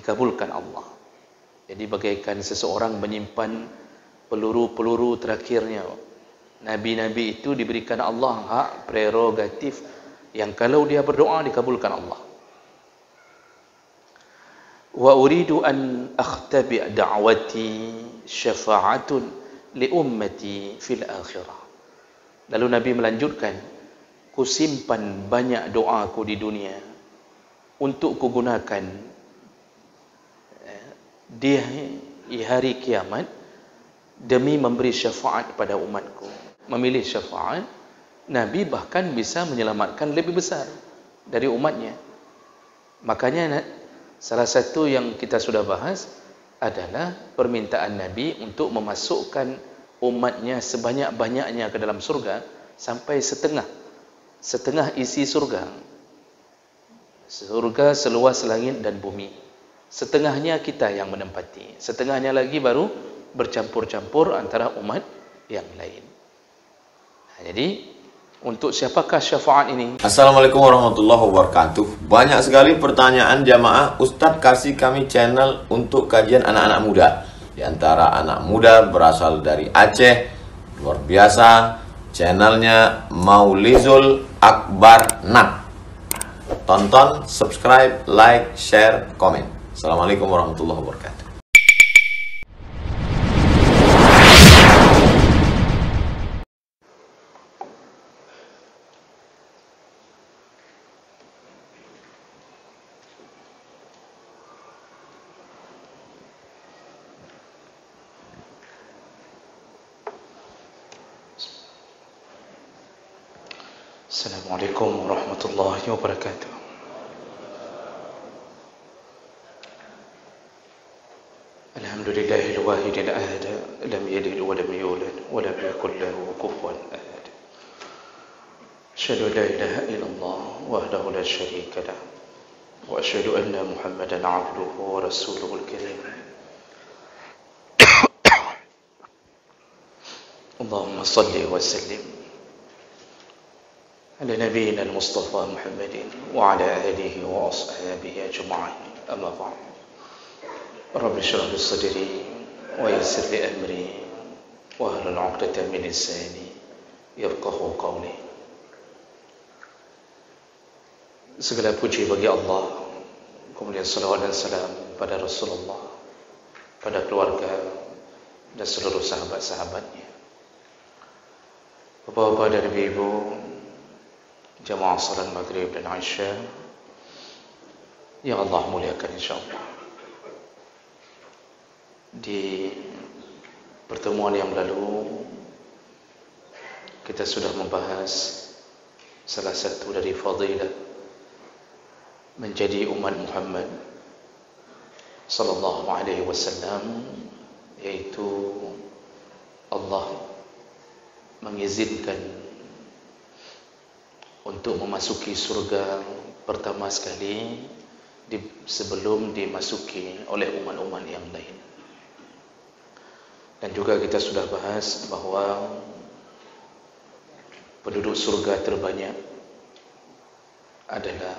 dikabulkan Allah. Jadi bagaikan seseorang menyimpan peluru-peluru terakhirnya. Nabi-nabi itu diberikan Allah hak prerogatif yang kalau dia berdoa dikabulkan Allah. Wa uridu an akhtabi' da'wati syafa'atun li ummati fil akhirah. Lalu Nabi melanjutkan, ku simpan banyak doaku di dunia untuk kugunakan di hari kiamat demi memberi syafaat kepada umatku. Memilih syafaat, Nabi bahkan bisa menyelamatkan lebih besar dari umatnya. Makanya salah satu yang kita sudah bahas adalah permintaan Nabi untuk memasukkan umatnya sebanyak-banyaknya ke dalam surga sampai setengah isi surga. Surga seluas langit dan bumi. Setengahnya kita yang menempati, setengahnya lagi baru bercampur-campur antara umat yang lain. Jadi untuk siapakah syafaat ini? Assalamualaikum warahmatullahi wabarakatuh. Banyak sekali pertanyaan jamaah, Ustadz kasih kami channel untuk kajian anak-anak muda. Di antara anak muda berasal dari Aceh, luar biasa, channelnya Maulizul Akbar Nak. Tonton, subscribe, like, share, komen. Assalamualaikum warahmatullahi wabarakatuh. Assalamualaikum warahmatullahi wabarakatuh. Alhamdulillahil wahidil ahad, lam yalid wa lam yulad wa lam yakul lahu kufuwan ahad. Asyhadu an la ilaha illallah wahdahu la syarika lah wa asyhadu anna Muhammadan abduhu wa rasuluhul karim. Allahumma salli wa sallim على نبينا المصطفى محمد وعلى آله وأصحابه أجمعين. أما بعد، رب اشرح لي صدري ويسر لي أمري واحلل عقدة من لساني يفقهوا قولي. Segala puji bagi Allah, kemudian salawat dan salam pada Rasulullah, pada keluarga dan seluruh sahabat-sahabatnya. Bapak-bapak dan ibu-ibu, jamaah salat maghrib dan isya yang Allah muliakan insyaallah. Di pertemuan yang lalu kita sudah membahas salah satu dari fadilah menjadi umat Muhammad sallallahu alaihi wasallam, yaitu Allah mengizinkan untuk memasuki surga pertama sekali sebelum dimasuki oleh umat-umat yang lain. Dan juga kita sudah bahas bahwa penduduk surga terbanyak adalah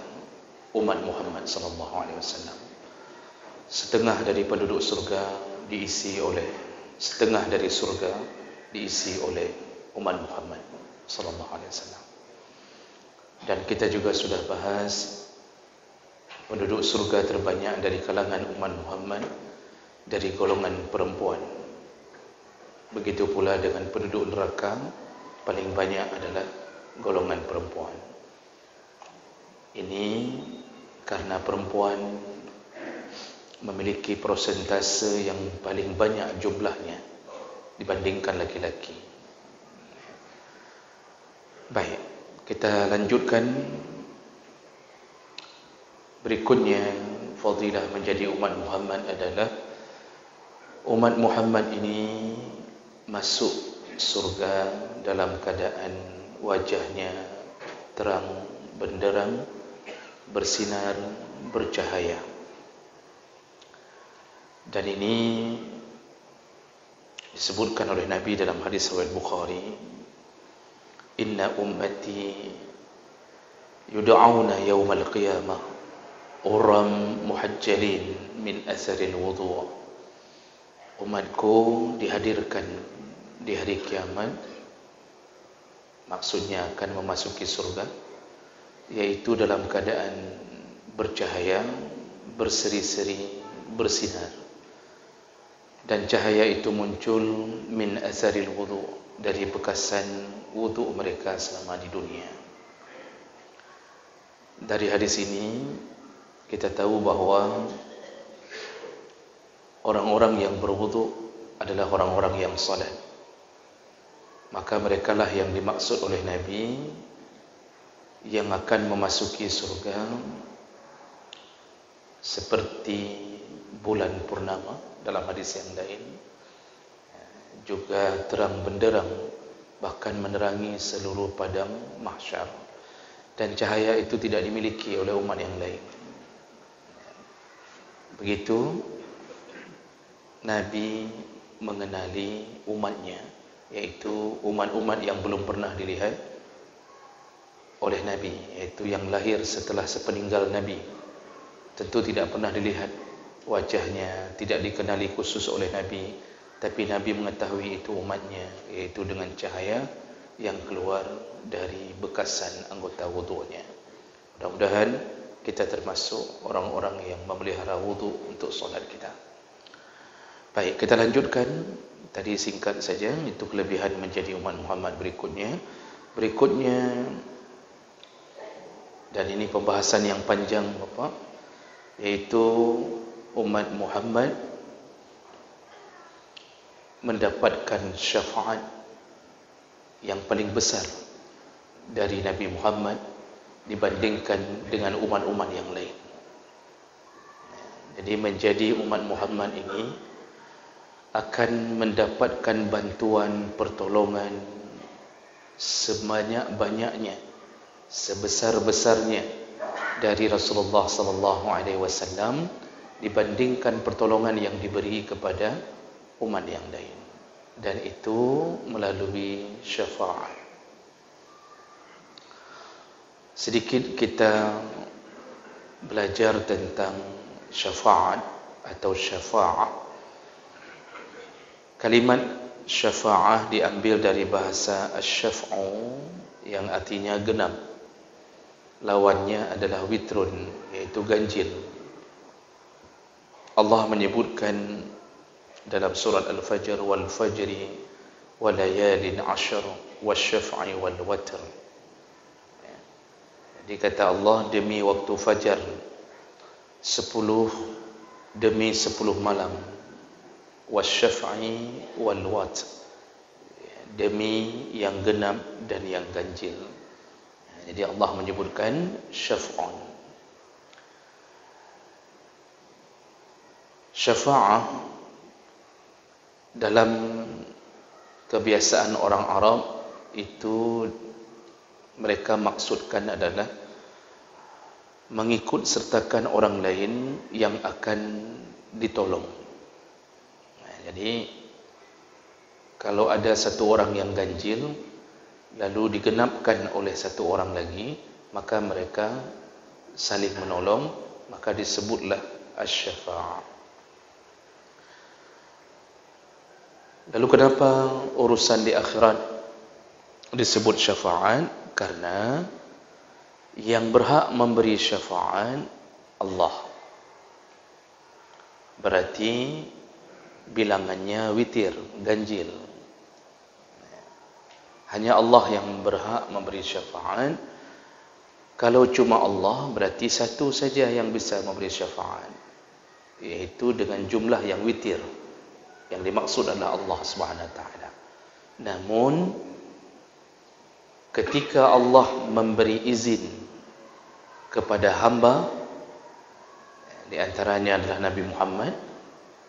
umat Muhammad sallallahu alaihi wasallam. Setengah dari penduduk surga diisi oleh umat Muhammad sallallahu alaihi wasallam. Dan kita juga sudah bahas penduduk surga terbanyak dari kalangan umat Muhammad dari golongan perempuan. Begitu pula dengan penduduk neraka paling banyak adalah golongan perempuan. Ini karena perempuan memiliki persentase yang paling banyak jumlahnya dibandingkan laki-laki. Baik, kita lanjutkan berikutnya. Fadilah menjadi umat Muhammad adalah umat Muhammad ini masuk surga dalam keadaan wajahnya terang benderang, bersinar, bercahaya. Dan ini disebutkan oleh Nabi dalam hadis riwayat Bukhari, inna ummati yud'auna yawmal qiyamah uram muhajjalin min asaril wudu'. Umatku dihadirkan di hari kiamat, maksudnya akan memasuki surga, yaitu dalam keadaan bercahaya, berseri-seri, bersinar. Dan cahaya itu muncul min asaril wudu', dari bekasan wudu' mereka selama di dunia. Dari hadis ini kita tahu bahwa orang-orang yang berwudu adalah orang-orang yang salat. Maka merekalah yang dimaksud oleh Nabi yang akan memasuki surga seperti bulan purnama dalam hadis yang lain, juga terang benderang, bahkan menerangi seluruh padang mahsyar. Dan cahaya itu tidak dimiliki oleh umat yang lain. Begitu Nabi mengenali umatnya, yaitu umat-umat yang belum pernah dilihat oleh Nabi, yaitu yang lahir setelah sepeninggal Nabi. Tentu tidak pernah dilihat wajahnya, tidak dikenali khusus oleh Nabi, tapi Nabi mengetahui itu umatnya, yaitu dengan cahaya yang keluar dari bekasan anggota wudu'nya. Mudah-mudahan kita termasuk orang-orang yang memelihara wudu' untuk solat kita. Baik, kita lanjutkan. Tadi singkat saja, itu kelebihan menjadi umat Muhammad berikutnya. Dan ini pembahasan yang panjang Bapak, yaitu umat Muhammad mendapatkan syafaat yang paling besar dari Nabi Muhammad dibandingkan dengan umat-umat yang lain. Jadi menjadi umat Muhammad ini akan mendapatkan bantuan, pertolongan sebanyak-banyaknya, sebesar-besarnya dari Rasulullah sallallahu alaihi wasallam dibandingkan pertolongan yang diberi kepada umat yang lain, dan itu melalui syafaat. Sedikit kita belajar tentang syafaat atau syafa'ah. Kalimat syafa'ah diambil dari bahasa asy-syaf'u yang artinya genap. Lawannya adalah witrun, yaitu ganjil. Allah menyebutkan dalam surat Al-Fajr, wal fajri wa layalin 'ashr wasyaf'i wal watr. Jadi kata Allah, demi waktu fajar 10, demi 10 malam, wasyaf'i wal watr, demi yang genap dan yang ganjil. Jadi Allah menyebutkan syaf'un. Syafa'ah dalam kebiasaan orang Arab itu mereka maksudkan adalah mengikut sertakan orang lain yang akan ditolong. Jadi kalau ada satu orang yang ganjil lalu digenapkan oleh satu orang lagi, maka mereka saling menolong, maka disebutlah asy-syafa'ah. Lalu kenapa urusan di akhirat disebut syafaat? Karena yang berhak memberi syafaat Allah. Berarti bilangannya witir, ganjil. Hanya Allah yang berhak memberi syafaat. Kalau cuma Allah, berarti satu saja yang bisa memberi syafaat, yaitu dengan jumlah yang witir. Yang dimaksud adalah Allah Subhanahu wa taala. Namun ketika Allah memberi izin kepada hamba, di antaranya adalah Nabi Muhammad,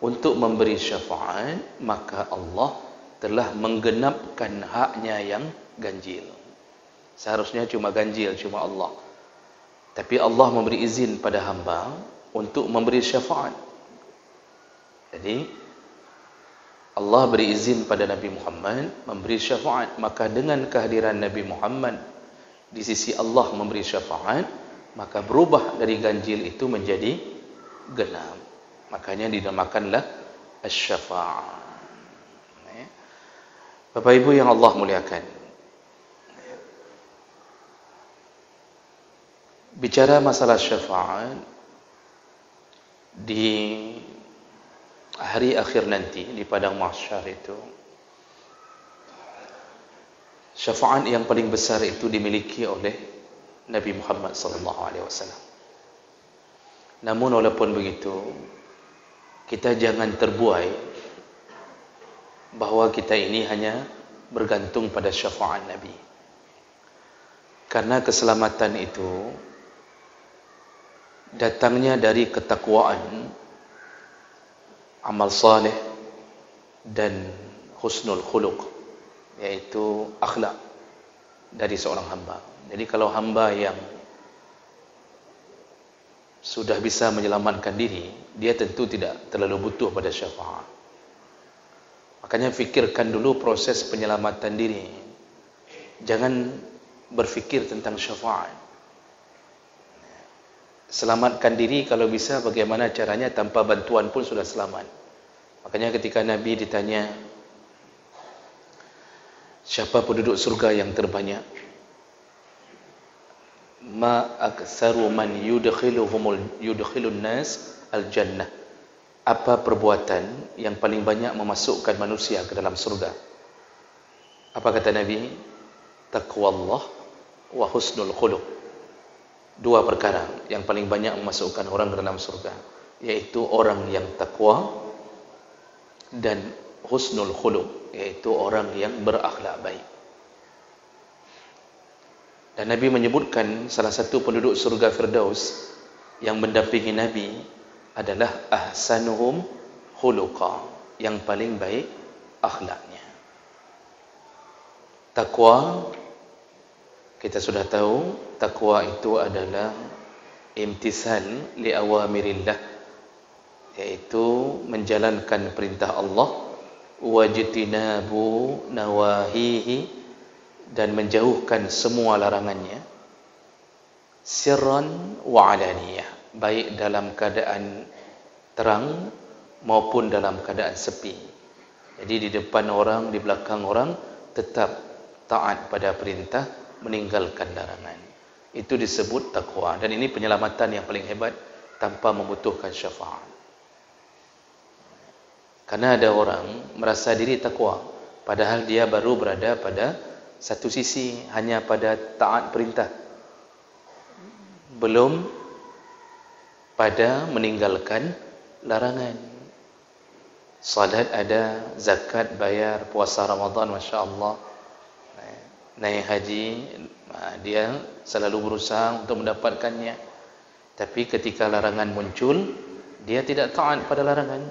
untuk memberi syafaat, maka Allah telah menggenapkan haknya yang ganjil. Seharusnya cuma ganjil, cuma Allah. Tapi Allah memberi izin pada hamba untuk memberi syafaat. Jadi Allah beri izin pada Nabi Muhammad memberi syafaat, maka dengan kehadiran Nabi Muhammad di sisi Allah memberi syafaat, maka berubah dari ganjil itu menjadi genap. Makanya dinamakanlah asy-syafa'ah. Bapak Ibu yang Allah muliakan, bicara masalah syafaat di hari akhir nanti di padang mahsyar itu, syafaat yang paling besar itu dimiliki oleh Nabi Muhammad SAW. Namun walaupun begitu, kita jangan terbuai bahawa kita ini hanya bergantung pada syafaat Nabi. Karena keselamatan itu datangnya dari ketakwaan, amal saleh dan husnul khuluq, yaitu akhlak dari seorang hamba. Jadi kalau hamba yang sudah bisa menyelamatkan diri, dia tentu tidak terlalu butuh pada syafaat. Makanya fikirkan dulu proses penyelamatan diri. Jangan berfikir tentang syafaat. Selamatkan diri kalau bisa, bagaimana caranya tanpa bantuan pun sudah selamat. Makanya ketika Nabi ditanya, siapa penduduk surga yang terbanyak? Ma aktsaru man yudkhilun nas al-jannah. Apa perbuatan yang paling banyak memasukkan manusia ke dalam surga? Apa kata Nabi? Taqwallah wa husnul khuluq. Dua perkara yang paling banyak memasukkan orang ke dalam surga, yaitu orang yang takwa dan husnul khuluq, yaitu orang yang berakhlak baik. Dan Nabi menyebutkan salah satu penduduk surga Firdaus yang mendampingi Nabi adalah ahsanuhum khuluqa, yang paling baik akhlaknya. Takwa, kita sudah tahu, takwa itu adalah imtisal li awamirillah, yaitu menjalankan perintah Allah, wajtinabu nawahihi, dan menjauhkan semua larangannya, sirran wa alaniyah, baik dalam keadaan terang maupun dalam keadaan sepi. Jadi di depan orang, di belakang orang, tetap taat pada perintah, meninggalkan larangan. Itu disebut takwa. Dan ini penyelamatan yang paling hebat tanpa membutuhkan syafaat. Karena ada orang merasa diri takwa, padahal dia baru berada pada satu sisi, hanya pada taat perintah, belum pada meninggalkan larangan. Salat ada, zakat bayar, puasa Ramadan, Masya Allah, naik haji, dia selalu berusaha untuk mendapatkannya. Tapi ketika larangan muncul, dia tidak taat pada larangan.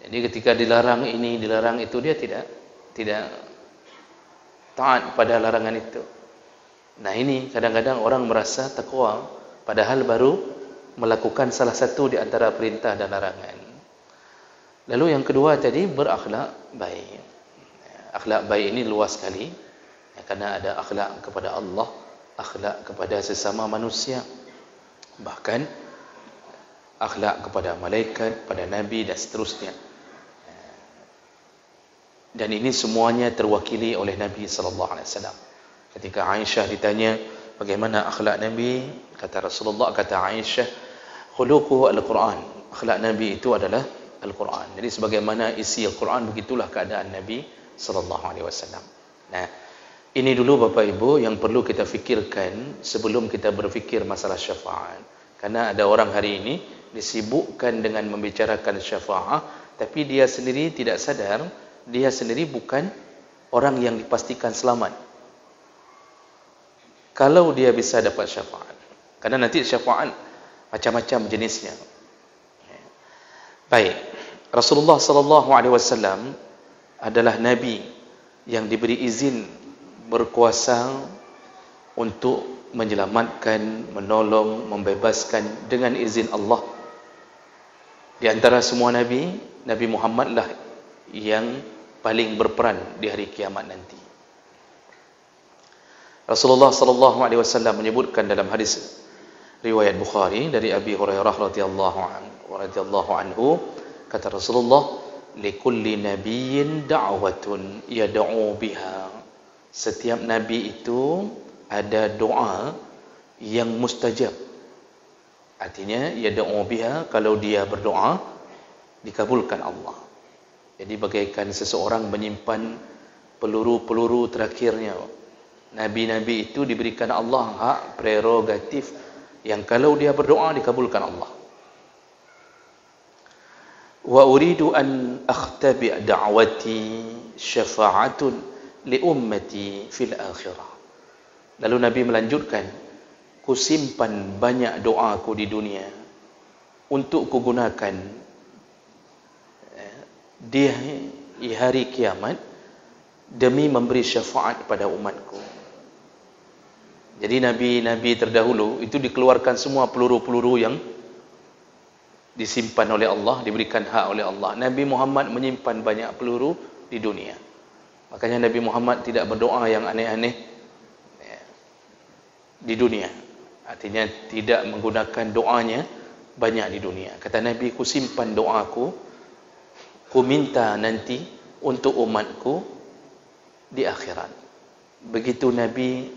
Jadi ketika dilarang ini, dilarang itu, dia tidak taat pada larangan itu. Nah ini kadang-kadang orang merasa takwa, padahal baru melakukan salah satu di antara perintah dan larangan. Lalu yang kedua tadi, berakhlak baik. Akhlak baik ini luas sekali, karena ada akhlak kepada Allah, akhlak kepada sesama manusia, bahkan akhlak kepada malaikat, pada Nabi dan seterusnya. Dan ini semuanya terwakili oleh Nabi SAW. Ketika Aisyah ditanya bagaimana akhlak Nabi, kata Rasulullah, kata Aisyah, khuluquhu al-Quran. Akhlak Nabi itu adalah Al-Quran. Jadi sebagaimana isi Al-Quran, begitulah keadaan Nabi SAW. Nah, ini dulu Bapak Ibu yang perlu kita fikirkan sebelum kita berfikir masalah syafaat. Karena ada orang hari ini disibukkan dengan membicarakan syafaat, tapi dia sendiri tidak sadar, dia sendiri bukan orang yang dipastikan selamat kalau dia bisa dapat syafaat. Karena nanti syafaat macam-macam jenisnya. Baik, Rasulullah SAW adalah Nabi yang diberi izin berkuasa untuk menyelamatkan, menolong, membebaskan dengan izin Allah. Di antara semua Nabi, Nabi Muhammad lah yang paling berperan di hari kiamat nanti. Rasulullah sallallahu alaihi wasallam menyebutkan dalam hadis riwayat Bukhari dari Abi Hurairah radhiyallahu anhu, kata Rasulullah, likulli nabiyyin da'watun yad'u biha. Setiap nabi itu ada doa yang mustajab. Artinya yad'u biha, kalau dia berdoa dikabulkan Allah. Jadi bagaikan seseorang menyimpan peluru-peluru terakhirnya. Nabi-nabi itu diberikan Allah hak prerogatif yang kalau dia berdoa dikabulkan Allah. Wa uridu an akhtabi' da'wati syafa'atun li ummati fil akhirah. Lalu Nabi melanjutkan, ku simpan banyak doaku di dunia untuk kugunakan di hari kiamat demi memberi syafaat pada umatku. Jadi nabi-nabi terdahulu itu dikeluarkan semua peluru-peluru yang disimpan oleh Allah, diberikan hak oleh Allah. Nabi Muhammad menyimpan banyak peluru di dunia. Makanya Nabi Muhammad tidak berdoa yang aneh-aneh di dunia. Artinya tidak menggunakan doanya banyak di dunia. Kata Nabi, ku simpan doaku, ku minta nanti untuk umatku di akhirat. Begitu Nabi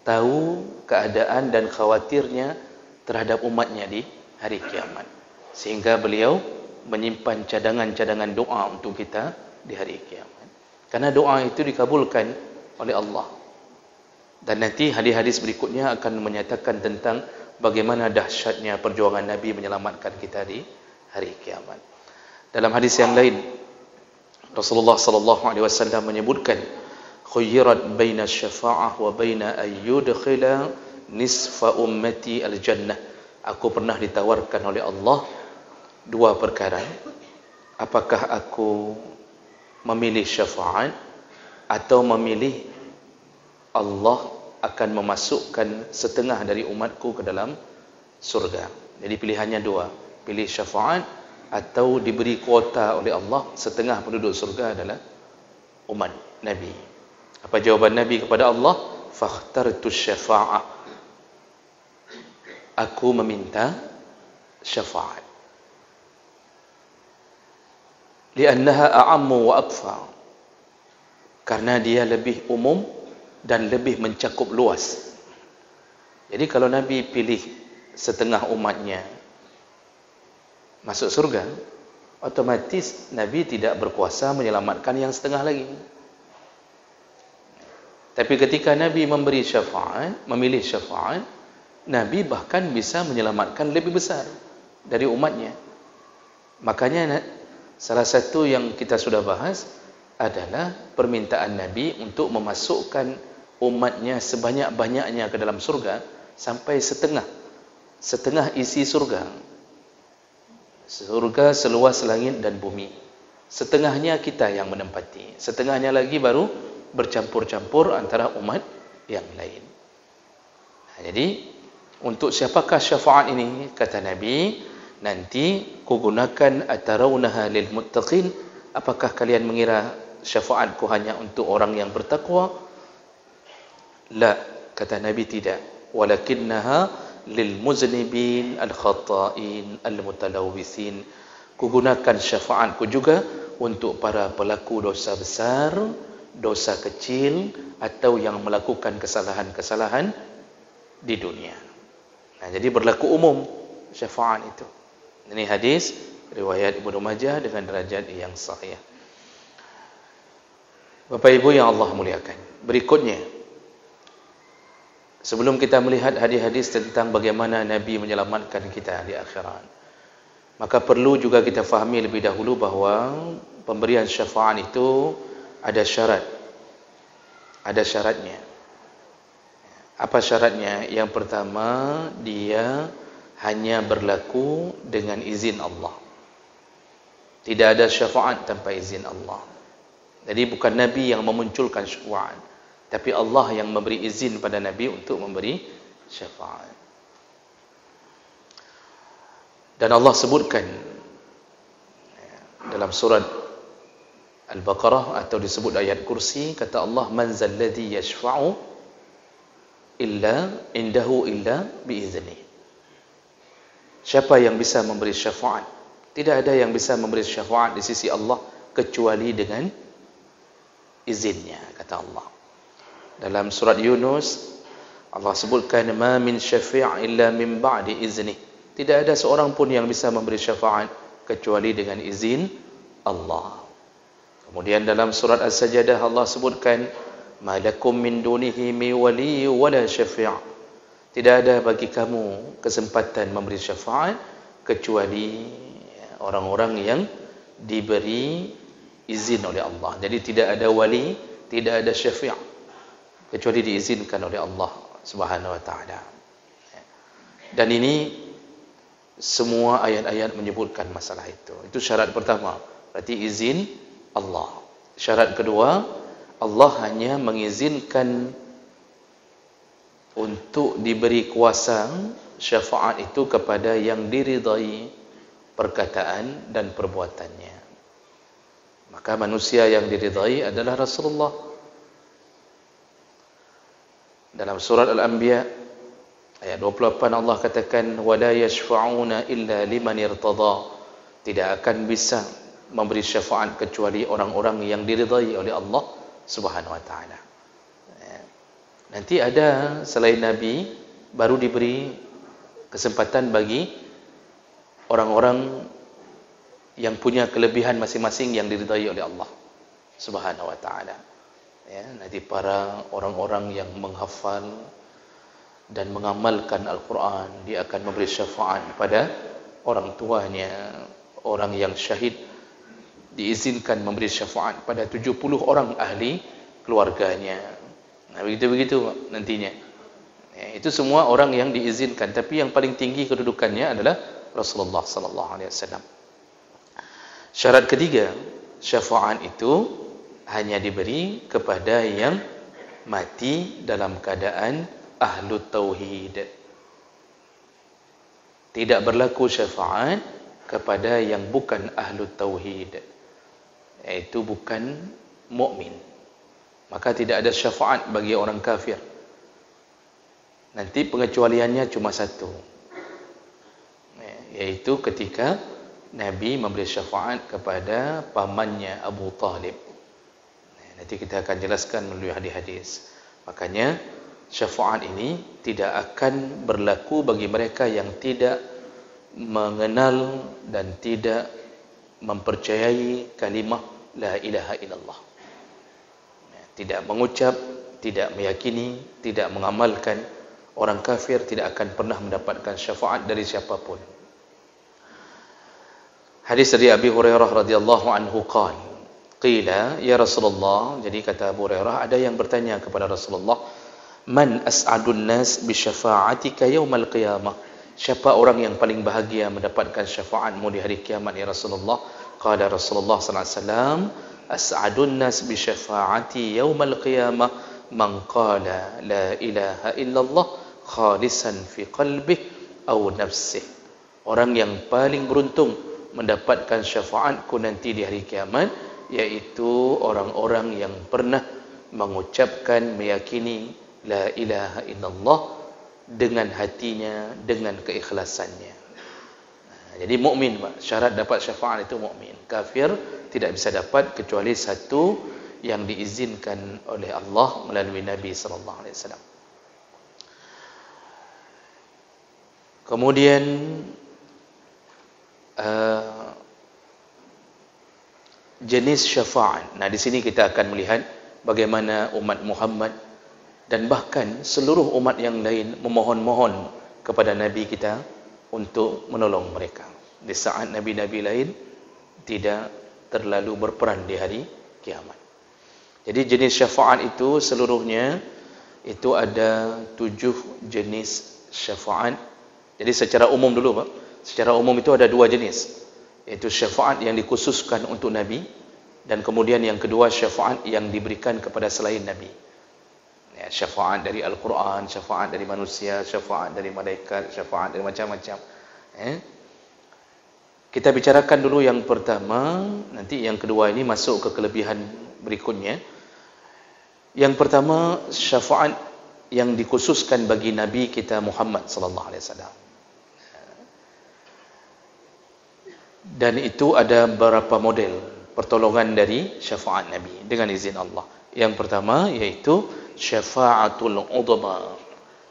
tahu keadaan dan khawatirnya terhadap umatnya di hari kiamat, sehingga beliau menyimpan cadangan-cadangan doa untuk kita di hari kiamat, karena doa itu dikabulkan oleh Allah. Dan nanti hadis-hadis berikutnya akan menyatakan tentang bagaimana dahsyatnya perjuangan Nabi menyelamatkan kita di hari kiamat. Dalam hadis yang lain, Rasulullah sallallahu alaihi wasallam menyebutkan, khuyyirat baina syafa'ah wa baina ayyudkhila nisfa ummati al-jannah. Aku pernah ditawarkan oleh Allah dua perkara. Apakah aku memilih syafaat atau memilih Allah akan memasukkan setengah dari umatku ke dalam surga. Jadi pilihannya dua, pilih syafaat atau diberi kuota oleh Allah setengah penduduk surga adalah umat Nabi. Apa jawaban Nabi kepada Allah? Fakhtartu syafa'ah. Aku meminta syafaat. Li'annaha a'ammu wa aqfa. Karena dia lebih umum dan lebih mencakup luas. Jadi kalau Nabi pilih setengah umatnya masuk surga, otomatis Nabi tidak berkuasa menyelamatkan yang setengah lagi. Tapi ketika Nabi memberi syafaat, memilih syafaat, Nabi bahkan bisa menyelamatkan lebih besar dari umatnya. Makanya salah satu yang kita sudah bahas adalah permintaan Nabi untuk memasukkan umatnya sebanyak-banyaknya ke dalam surga sampai setengah isi surga. Surga seluas langit dan bumi. Setengahnya kita yang menempati, setengahnya lagi baru bercampur-campur antara umat yang lain. Jadi untuk siapakah syafaat ini? Kata Nabi, nanti kugunakan atarawunaha lil muttaqin. Apakah kalian mengira syafaatku hanya untuk orang yang bertakwa? La, kata Nabi, tidak. Walakinnaha lil muznibin al khata'in al mutalawwisin. Kugunakan syafaatku juga untuk para pelaku dosa besar, dosa kecil, atau yang melakukan kesalahan-kesalahan di dunia. Nah, jadi berlaku umum syafaat itu. Ini hadis riwayat Ibnu Majah dengan derajat yang sahih. Bapak Ibu yang Allah muliakan, berikutnya sebelum kita melihat hadis-hadis tentang bagaimana Nabi menyelamatkan kita di akhirat, maka perlu juga kita fahami lebih dahulu bahawa pemberian syafaat itu ada syarat, ada syaratnya. Apa syaratnya? Yang pertama, dia hanya berlaku dengan izin Allah. Tidak ada syafaat tanpa izin Allah. Jadi bukan Nabi yang memunculkan syafaat, tapi Allah yang memberi izin pada Nabi untuk memberi syafaat. Dan Allah sebutkan dalam surat Al-Baqarah atau disebut ayat kursi, kata Allah, man zalladhi yashfa'u indahu illa biizni. Siapa yang bisa memberi syafaat? Tidak ada yang bisa memberi syafaat di sisi Allah kecuali dengan izinnya, kata Allah. Dalam surat Yunus Allah sebutkan ma min syafi' illa min ba'di izni. Tidak ada seorang pun yang bisa memberi syafaat kecuali dengan izin Allah. Kemudian dalam surat As-Sajdah Allah sebutkan ma lakum min dunihi mi wali wala syafi'. Tidak ada bagi kamu kesempatan memberi syafaat kecuali orang-orang yang diberi izin oleh Allah. Jadi tidak ada wali, tidak ada syafi' kecuali diizinkan oleh Allah Subhanahu wa taala. Dan ini semua ayat-ayat menyebutkan masalah itu. Itu syarat pertama, berarti izin Allah. Syarat kedua, Allah hanya mengizinkan untuk diberi kuasa syafaat itu kepada yang diridai perkataan dan perbuatannya. Maka manusia yang diridai adalah Rasulullah. Dalam surat Al-Anbiya ayat 28 Allah katakan wala yashfa'una illa liman irtada. Tidak akan bisa memberi syafaat kecuali orang-orang yang diridai oleh Allah Subhanahu wa taala. Nanti ada selain Nabi baru diberi kesempatan bagi orang-orang yang punya kelebihan masing-masing yang diridai oleh Allah Subhanahu wa taala. Ya, nanti para orang-orang yang menghafal dan mengamalkan Al-Quran, dia akan memberi syafaat kepada orang tuanya. Orang yang syahid diizinkan memberi syafaat pada 70 orang ahli keluarganya. Nah, begitu-begitu nantinya. Ya, itu semua orang yang diizinkan, tapi yang paling tinggi kedudukannya adalah Rasulullah sallallahu alaihi wasallam. Syarat ketiga, syafaat itu hanya diberi kepada yang mati dalam keadaan ahlu tauhid. Tidak berlaku syafaat kepada yang bukan ahlu tauhid, yaitu bukan mukmin. Maka tidak ada syafaat bagi orang kafir. Nanti pengecualiannya cuma satu, yaitu ketika Nabi memberi syafaat kepada pamannya Abu Talib. Nanti kita akan jelaskan melalui hadis-hadis. Makanya syafaat ini tidak akan berlaku bagi mereka yang tidak mengenal dan tidak mempercayai kalimah la ilaha illallah. Tidak mengucap, tidak meyakini, tidak mengamalkan. Orang kafir tidak akan pernah mendapatkan syafaat dari siapapun. Hadis dari Abi Hurairah radhiyallahu anhu qila ya Rasulullah, jadi kata Abu Hurairah, ada yang bertanya kepada Rasulullah, man as'adun nas bi syafa'atika yaumal qiyamah? Siapa orang yang paling bahagia mendapatkan syafaatmu di hari kiamat ya Rasulullah? Qala Rasulullah sallallahu alaihi wasallam, as'adun nas bi syafa'ati yaumal qiyamah man qala la ilaha illallah khalisan fi qalbihi aw nafsihi. Orang yang paling beruntung mendapatkan syafaatku nanti di hari kiamat yaitu orang-orang yang pernah mengucapkan, meyakini la ilaha illallah dengan hatinya, dengan keikhlasannya. Jadi mukmin, syarat dapat syafaat itu mukmin. Kafir tidak bisa dapat kecuali satu yang diizinkan oleh Allah melalui Nabi sallallahu alaihi wasallam. Kemudian jenis syafaat. Nah, di sini kita akan melihat bagaimana umat Muhammad dan bahkan seluruh umat yang lain memohon-mohon kepada Nabi kita untuk menolong mereka di saat Nabi-Nabi lain tidak terlalu berperan di hari kiamat. Jadi jenis syafaat itu seluruhnya itu ada 7 jenis syafaat. Jadi secara umum dulu Pak, secara umum itu ada 2 jenis, yaitu syafaat yang dikhususkan untuk Nabi, dan kemudian yang kedua syafaat yang diberikan kepada selain Nabi. Ya, syafaat dari Al-Quran, syafaat dari manusia, syafaat dari malaikat, syafaat dari macam-macam. Kita bicarakan dulu yang pertama, nanti yang kedua ini masuk ke kelebihan berikutnya. Yang pertama, syafaat yang dikhususkan bagi Nabi kita Muhammad sallallahu alaihi wasallam. Dan itu ada beberapa model pertolongan dari syafaat Nabi dengan izin Allah. Yang pertama iaitu syafaatul udhma,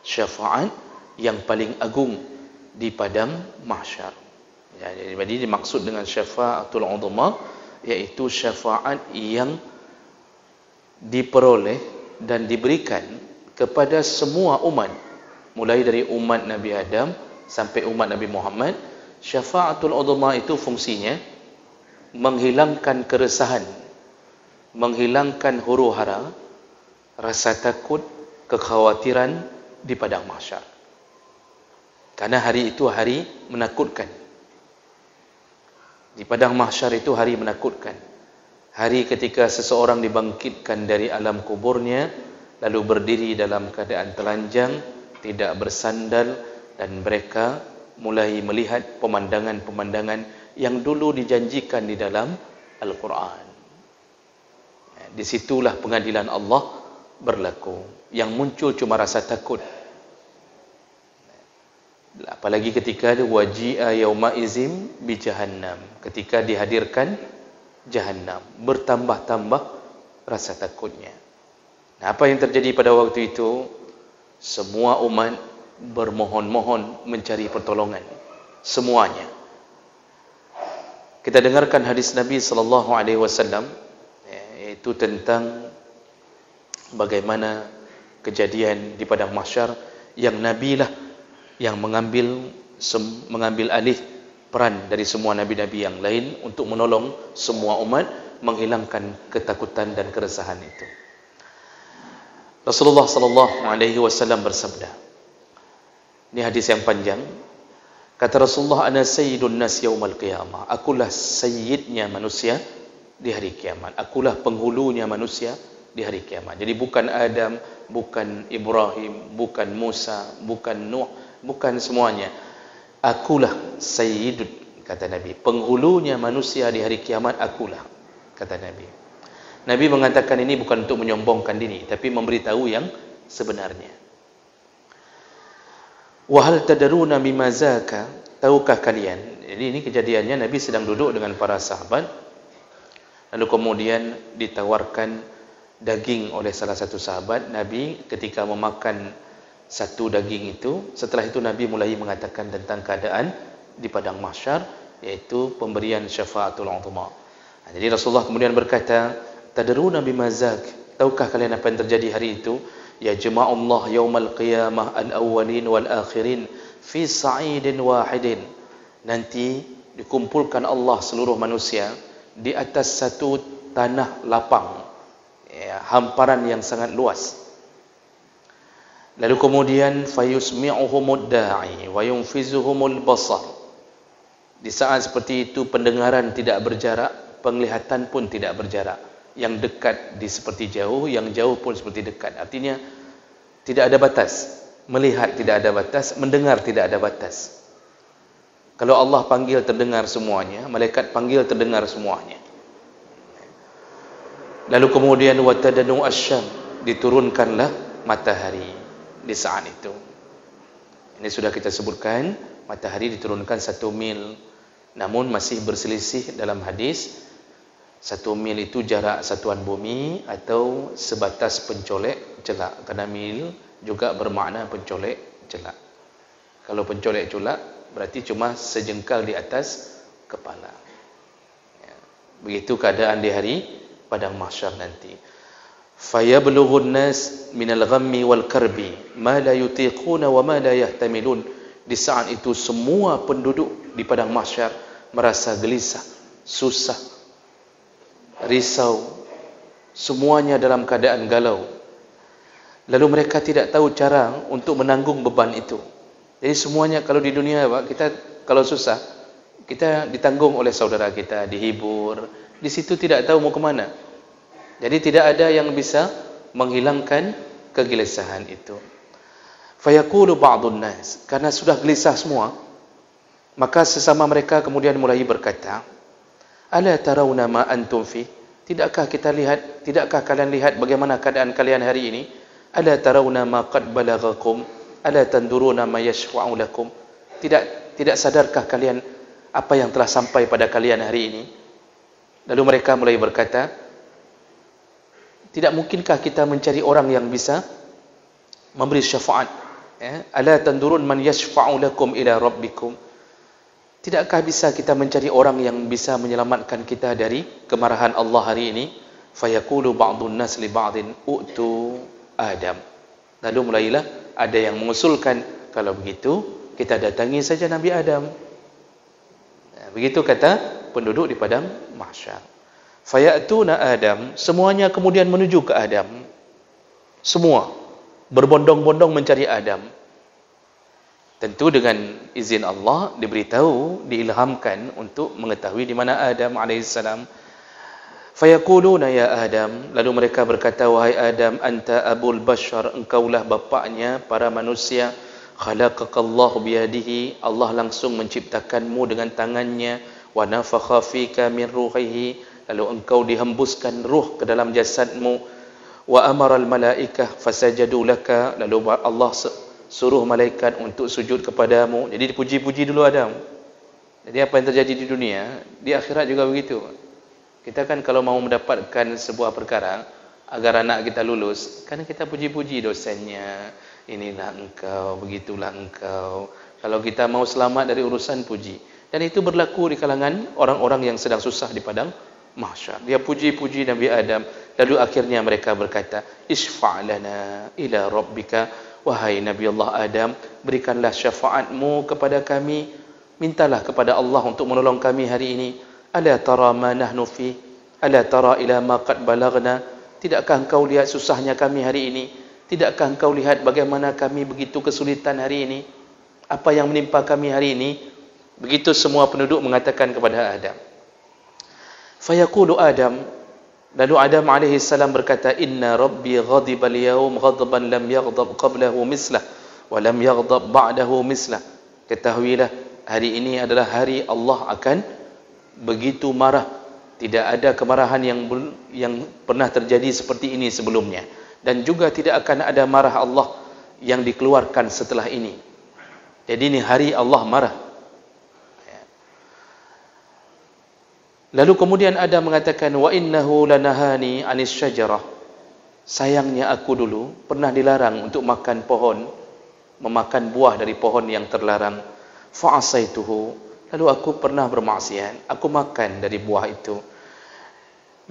syafaat yang paling agung di padang mahsyar. Ya, jadi dimaksud dengan syafaatul udhma iaitu syafaat yang diperoleh dan diberikan kepada semua umat, mulai dari umat Nabi Adam sampai umat Nabi Muhammad. Syafaatul udhma itu fungsinya menghilangkan keresahan, menghilangkan huru-hara, rasa takut, kekhawatiran di padang mahsyar. Karena hari itu hari menakutkan. Di padang mahsyar itu hari menakutkan. Hari ketika seseorang dibangkitkan dari alam kuburnya, lalu berdiri dalam keadaan telanjang, tidak bersandal, dan mereka mulai melihat pemandangan-pemandangan yang dulu dijanjikan di dalam Al-Quran. Disitulah pengadilan Allah berlaku. Yang muncul cuma rasa takut. Apalagi ketika waji'a yauma izim bi jahannam, ketika dihadirkan jahannam, bertambah-tambah rasa takutnya. Nah, apa yang terjadi pada waktu itu? Semua umat bermohon-mohon mencari pertolongan, semuanya. Kita dengarkan hadis Nabi sallallahu alaihi wasallam, yaitu tentang bagaimana kejadian di padang mahsyar yang Nabi lah yang mengambil alih peran dari semua nabi-nabi yang lain untuk menolong semua umat menghilangkan ketakutan dan keresahan itu. Rasulullah sallallahu alaihi wasallam bersabda, ini hadis yang panjang. Kata Rasulullah, ana sayyidun nas yaumal qiyamah. Akulah sayyidnya manusia di hari kiamat. Akulah penghulunya manusia di hari kiamat. Jadi bukan Adam, bukan Ibrahim, bukan Musa, bukan Nuh, bukan semuanya. Akulah sayyidun, kata Nabi. Penghulunya manusia di hari kiamat akulah, kata Nabi. Nabi mengatakan ini bukan untuk menyombongkan diri, tapi memberitahu yang sebenarnya. Wahal tadaruna mimma zaka, tahukah kalian? Jadi ini kejadiannya Nabi sedang duduk dengan para sahabat, lalu kemudian ditawarkan daging oleh salah satu sahabat. Nabi ketika memakan satu daging itu, setelah itu Nabi mulai mengatakan tentang keadaan di padang mahsyar, yaitu pemberian syafaatul udhma. Jadi Rasulullah kemudian berkata, tadaruna bimma zak, tahukah kalian apa yang terjadi hari itu? Ya jama'ullah yaumal qiyamah al-awwalin wal-akhirin fi sa'idin wahidin. Nanti dikumpulkan Allah seluruh manusia di atas satu tanah lapang, ya, hamparan yang sangat luas. Lalu kemudian fayusmi'uhumud da'i wa yunfizuhumul basar. Di saat seperti itu pendengaran tidak berjarak, penglihatan pun tidak berjarak. Yang dekat di seperti jauh, yang jauh pun seperti dekat. Artinya tidak ada batas. Melihat tidak ada batas, mendengar tidak ada batas. Kalau Allah panggil terdengar semuanya, malaikat panggil terdengar semuanya. Lalu kemudian watadanu asyam, diturunkanlah matahari di saat itu. Ini sudah kita sebutkan, matahari diturunkan 1 mil. Namun masih berselisih dalam hadis. 1 mil itu jarak satuan bumi atau sebatas pencolek jelak. Karena mil juga bermakna pencolek jelak. Kalau pencolek jelak berarti cuma sejengkal di atas kepala. Ya. Begitu keadaan di hari padang mahsyar nanti. Fayablughu an-nas minal ghammi wal karbi ma la yutiquna wa ma la yahtamilun. Di saat itu semua penduduk di padang mahsyar merasa gelisah, susah, risau, semuanya dalam keadaan galau. Lalu mereka tidak tahu cara untuk menanggung beban itu. Jadi semuanya, kalau di dunia kita kalau susah, kita ditanggung oleh saudara kita, dihibur. Di situ tidak tahu mau kemana. Jadi tidak ada yang bisa menghilangkan kegelisahan itu. Fayaqulu ba'dun nas, karena sudah gelisah semua, maka sesama mereka kemudian mulai berkata, ala tarawna ma antum fi? Tidakkah kalian lihat bagaimana keadaan kalian hari ini? Ala tarawna ma qad balaghakum, ala tanduruna ma yashfa'u lakum. Tidak sadarkah kalian apa yang telah sampai pada kalian hari ini? Lalu mereka mulai berkata, tidak mungkinkah kita mencari orang yang bisa memberi syafaat? Ala tandurun man yashfa'u lakum ila rabbikum. Tidakkah bisa kita mencari orang yang bisa menyelamatkan kita dari kemarahan Allah hari ini? Fayaqulu ba'dun nas li ba'din u'tu Adam. Lalu mulailah ada yang mengusulkan, kalau begitu kita datangi saja Nabi Adam. Begitu kata penduduk di padang mahsyar. Fayatuna Adam, semuanya kemudian menuju ke Adam. Semua berbondong-bondong mencari Adam. Tentu dengan izin Allah, diberitahu, diilhamkan untuk mengetahui di mana Adam alaihissalam. Fayaquluna ya Adam, lalu mereka berkata, wahai Adam, anta abul bashar, engkaulah bapaknya para manusia. Khalaqakallahu biyadihi, Allah langsung menciptakanmu dengan tangannya. Wa nafakha fika min ruhihi, lalu engkau dihembuskan ruh ke dalam jasadmu. Wa amara al malaikah fasajadu laka, lalu Allah suruh malaikat untuk sujud kepadamu. Jadi dipuji-puji dulu Adam. Jadi apa yang terjadi di dunia, di akhirat juga begitu. Kita kan kalau mau mendapatkan sebuah perkara agar anak kita lulus, kan kita puji-puji dosennya. Inilah engkau, begitulah engkau. Kalau kita mau selamat dari urusan, puji. Dan itu berlaku di kalangan orang-orang yang sedang susah di padang mahsyar. Dia puji-puji Nabi Adam. Lalu akhirnya mereka berkata, isfa' lana ila rabbika. Wahai Nabi Allah Adam, berikanlah syafaatmu kepada kami. Mintalah kepada Allah untuk menolong kami hari ini. Ala tara ma nahnu fi, ala tara ila ma qad balagna. Tidakkah engkau lihat susahnya kami hari ini? Tidakkah engkau lihat bagaimana kami begitu kesulitan hari ini? Apa yang menimpa kami hari ini? Begitu semua penduduk mengatakan kepada Adam. Fayaqulu Adam, lalu Adam alaihissalam berkata, inna rabbi ghadiba al-yawm ghadban lam yaghdab qablahu mislah wa lam yaghdab ba'dahu mislah. Ketahuilah, hari ini adalah hari Allah akan begitu marah. Tidak ada kemarahan yang pernah terjadi seperti ini sebelumnya, dan juga tidak akan ada marah Allah yang dikeluarkan setelah ini. Jadi ini hari Allah marah. Lalu kemudian Adam mengatakan, wa innahu lanahani 'anis syajarah. Sayangnya aku dulu pernah dilarang untuk makan pohon, memakan buah dari pohon yang terlarang. Fa'asaituhu, lalu aku pernah bermaksiat, aku makan dari buah itu.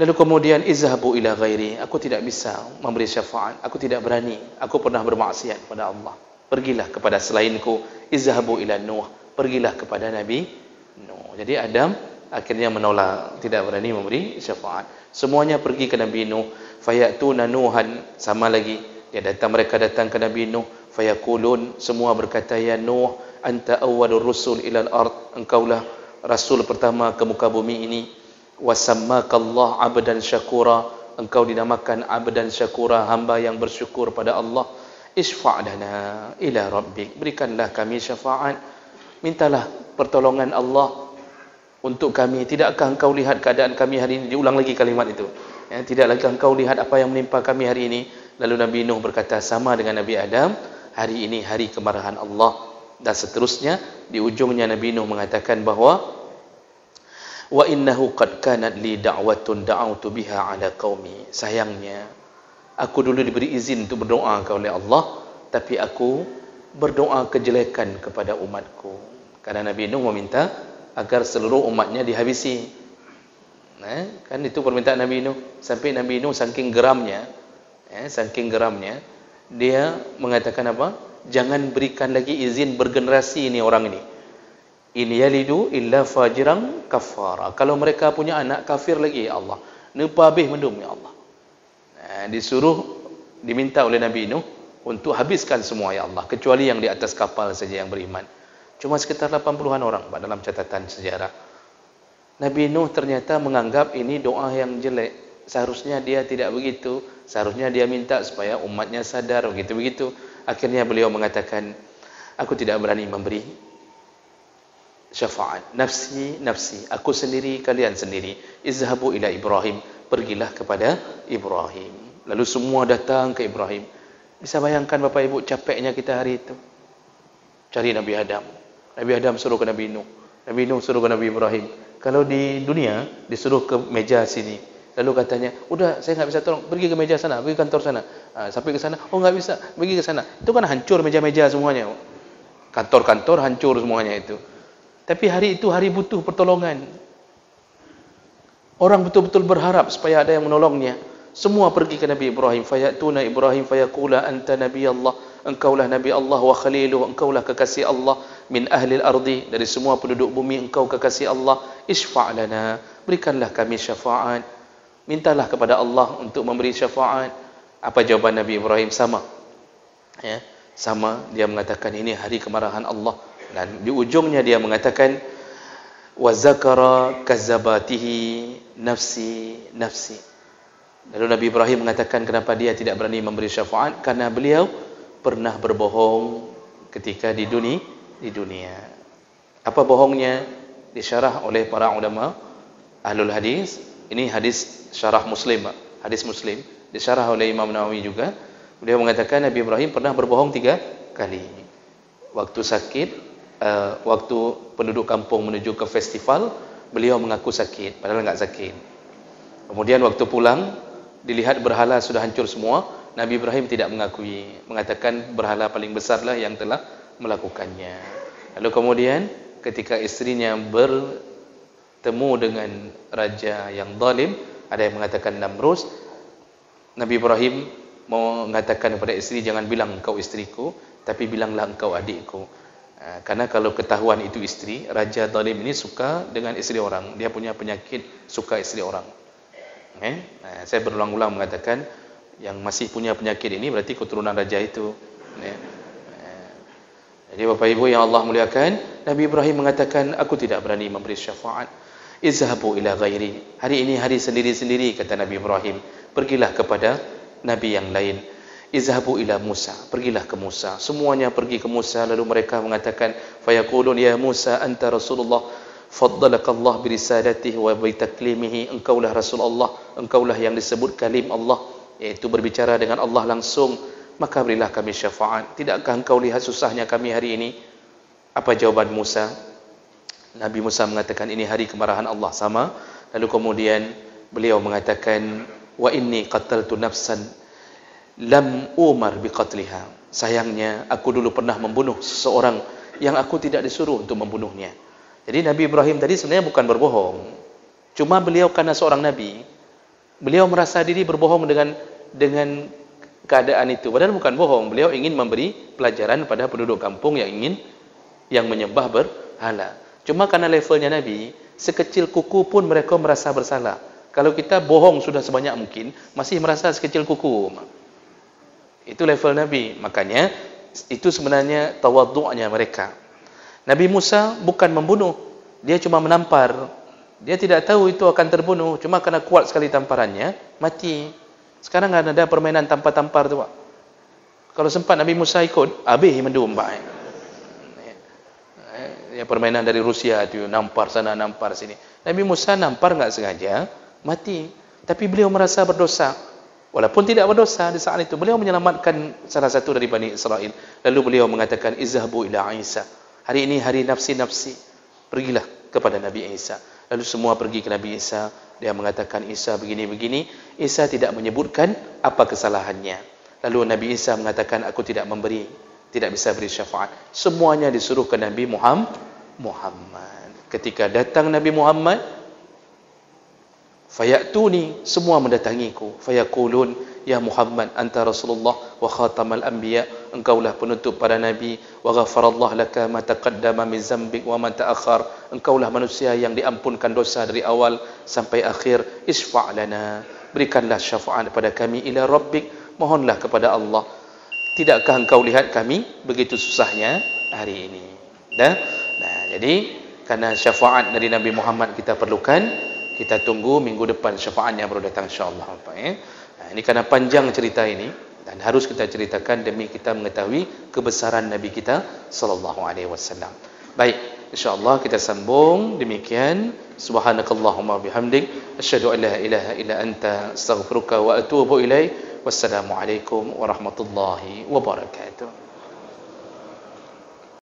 Lalu kemudian izhabu ila ghairi, aku tidak bisa memberi syafaat, aku tidak berani, aku pernah bermaksiat kepada Allah. Pergilah kepada selainku. Izhabu ila Nuh, pergilah kepada Nabi Nuh. Jadi Adam akhirnya menolak, tidak berani memberi syafaat. Semuanya pergi ke Nabi Nuh. Fayatuna Nuhan, sama lagi mereka datang ke Nabi Nuh. Fayaqulun, semua berkata, ya Nuh, anta awwalur rusul ilal ard, engkaulah rasul pertama ke muka bumi ini. Wasammakallah abdan syakura, engkau dinamakan abdan syakura, hamba yang bersyukur pada Allah. Isfa' lana ila rabbik, berikanlah kami syafaat, mintalah pertolongan Allah untuk kami. Tidakkah engkau lihat keadaan kami hari ini? Diulang lagi kalimat itu. Tidakkah engkau lihat apa yang menimpa kami hari ini? Lalu Nabi Nuh berkata, sama dengan Nabi Adam, hari ini hari kemarahan Allah. Dan seterusnya, di ujungnya Nabi Nuh mengatakan bahawa wa innahu qad kanat li da'watun da'autu biha ala qaumi. Sayangnya, aku dulu diberi izin untuk berdoa oleh Allah, tapi aku berdoa kejelekan kepada umatku. Karena Nabi Nuh meminta agar seluruh umatnya dihabisi. Kan itu permintaan Nabi Nuh. Sampai Nabi Nuh saking geramnya, dia mengatakan apa? Jangan berikan lagi izin bergenerasi ini orang ini. In yalidu illa fajiran kafara. Kalau mereka punya anak kafir lagi, ya Allah, nepa habis mendum, ya Allah. Diminta oleh Nabi Nuh untuk habiskan semua, ya Allah, kecuali yang di atas kapal saja yang beriman. Cuma sekitar 80-an orang dalam catatan sejarah. Nabi Nuh ternyata menganggap ini doa yang jelek. Seharusnya dia tidak begitu. Seharusnya dia minta supaya umatnya sadar, begitu-begitu. Akhirnya beliau mengatakan, aku tidak berani memberi syafaat. Nafsi, nafsi. Aku sendiri, kalian sendiri. Izhabu ila Ibrahim. Pergilah kepada Ibrahim. Lalu semua datang ke Ibrahim. Bisa bayangkan Bapak Ibu capeknya kita hari itu. Cari Nabi Adam. Nabi Adam suruh ke Nabi Nuh. Nabi Nuh suruh ke Nabi Ibrahim. Kalau di dunia disuruh ke meja sini. Lalu katanya, udah saya nggak bisa tolong, pergi ke meja sana, pergi kantor sana. Sampai ke sana, oh nggak bisa, pergi ke sana. Itu kan hancur meja-meja semuanya. Kantor-kantor hancur semuanya itu. Tapi hari itu hari butuh pertolongan. Orang betul-betul berharap supaya ada yang menolongnya. Semua pergi ke Nabi Ibrahim. Fayatuna Ibrahim fayaqula anta Nabi Allah. Engkaulah Nabi Allah wa khaliluh. Engkaulah kekasih Allah. Min ahlil ardi. Dari semua penduduk bumi engkau kekasih Allah. Ishfa' lana. Berikanlah kami syafaat. Mintalah kepada Allah untuk memberi syafaat. Apa jawaban Nabi Ibrahim? Sama. Ya, sama. Dia mengatakan ini hari kemarahan Allah. Dan di ujungnya dia mengatakan wa zakara kazabatihi nafsi nafsi. Lalu Nabi Ibrahim mengatakan kenapa dia tidak berani memberi syafaat, karena beliau pernah berbohong ketika di dunia. Apa bohongnya? Disyarah oleh para ulama ahlul hadis. Ini hadis syarah Muslim, hadis Muslim disyarah oleh Imam Nawawi juga. Beliau mengatakan Nabi Ibrahim pernah berbohong 3 kali. Waktu sakit, waktu penduduk kampung menuju ke festival, beliau mengaku sakit padahal enggak sakit. Kemudian waktu pulang dilihat berhala sudah hancur semua, Nabi Ibrahim tidak mengakui, mengatakan berhala paling besarlah yang telah melakukannya. Lalu kemudian ketika istrinya bertemu dengan raja yang zalim, ada yang mengatakan Namrus, Nabi Ibrahim mengatakan kepada istri, jangan bilang engkau istriku, tapi bilanglah engkau adikku. Karena kalau ketahuan itu istri, raja zalim ini suka dengan istri orang, dia punya penyakit suka istri orang. Saya berulang-ulang mengatakan yang masih punya penyakit ini berarti keturunan raja itu. Jadi Bapak Ibu yang Allah muliakan, Nabi Ibrahim mengatakan aku tidak berani memberi syafaat. Izhabu ila ghairi. Hari ini hari sendiri-sendiri, kata Nabi Ibrahim. Pergilah kepada nabi yang lain. Izhabu ila Musa. Pergilah ke Musa. Semuanya pergi ke Musa. Lalu mereka mengatakan fayaqulun ya Musa anta Rasulullah faddalakallah birisalatihi wa bitaklimihi. Engkaulah Rasulullah, engkaulah yang disebut kalim Allah, yaitu berbicara dengan Allah langsung, maka berilah kami syafaat. Tidakkah engkau lihat susahnya kami hari ini? Apa jawaban Musa? Nabi Musa mengatakan ini hari kemarahan Allah. Sama. Lalu kemudian beliau mengatakan wa inni qataltu nafsan lam umar biqatliha. Sayangnya aku dulu pernah membunuh seseorang yang aku tidak disuruh untuk membunuhnya. Jadi Nabi Ibrahim tadi sebenarnya bukan berbohong. Cuma beliau karena seorang nabi, beliau merasa diri berbohong dengan keadaan itu. Padahal bukan bohong. Beliau ingin memberi pelajaran pada penduduk kampung yang menyembah berhala. Cuma karena levelnya Nabi, sekecil kuku pun mereka merasa bersalah. Kalau kita bohong sudah sebanyak mungkin, masih merasa sekecil kuku. Itu level Nabi. Makanya itu sebenarnya tawadhu'nya mereka. Nabi Musa bukan membunuh, dia cuma menampar. Dia tidak tahu itu akan terbunuh, cuma karena kuat sekali tamparannya, mati. Sekarang ada permainan tampar-tampar tu, Pak. Kalau sempat Nabi Musa ikut, habis mendum, Pak. Ya, permainan dari Rusia tu, nampar sana, nampar sini. Nabi Musa nampar enggak sengaja, mati. Tapi beliau merasa berdosa. Walaupun tidak berdosa di saat itu, beliau menyelamatkan salah satu dari Bani Israel. Lalu beliau mengatakan, izhabu ila Isa. Hari ini hari nafsi-nafsi. Pergilah kepada Nabi Isa. Lalu semua pergi ke Nabi Isa. Dia mengatakan Isa begini-begini. Isa tidak menyebutkan apa kesalahannya. Lalu Nabi Isa mengatakan aku tidak bisa beri syafaat. Semuanya disuruh ke Nabi Muhammad. Ketika datang Nabi Muhammad, fayatuni, semua mendatangiku. Fayaqulun ya Muhammad anta Rasulullah wa khatamal anbiya. Engkaulah penutup para nabi. Wa ghafarallahu laka ma taqaddama min zambik wa ma ta'akhkhar. Engkaulah manusia yang diampunkan dosa dari awal sampai akhir. Isfa' lana, berikanlah syafaat kepada kami ila rabbik, mohonlah kepada Allah. Tidakkah engkau lihat kami begitu susahnya hari ini? Nah, jadi karena syafaat dari Nabi Muhammad kita perlukan, kita tunggu minggu depan syafaatnya baru datang insya-Allah, Pak ya. Nah, ini karena panjang cerita ini dan harus kita ceritakan demi kita mengetahui kebesaran Nabi kita sallallahu alaihi wasallam. Baik, insya-Allah kita sambung demikian. Subhanakallahumma bihamdik asyhadu an la ilaha illa anta astaghfiruka wa atubu ilaik. Wassalamualaikum warahmatullahi wabarakatuh.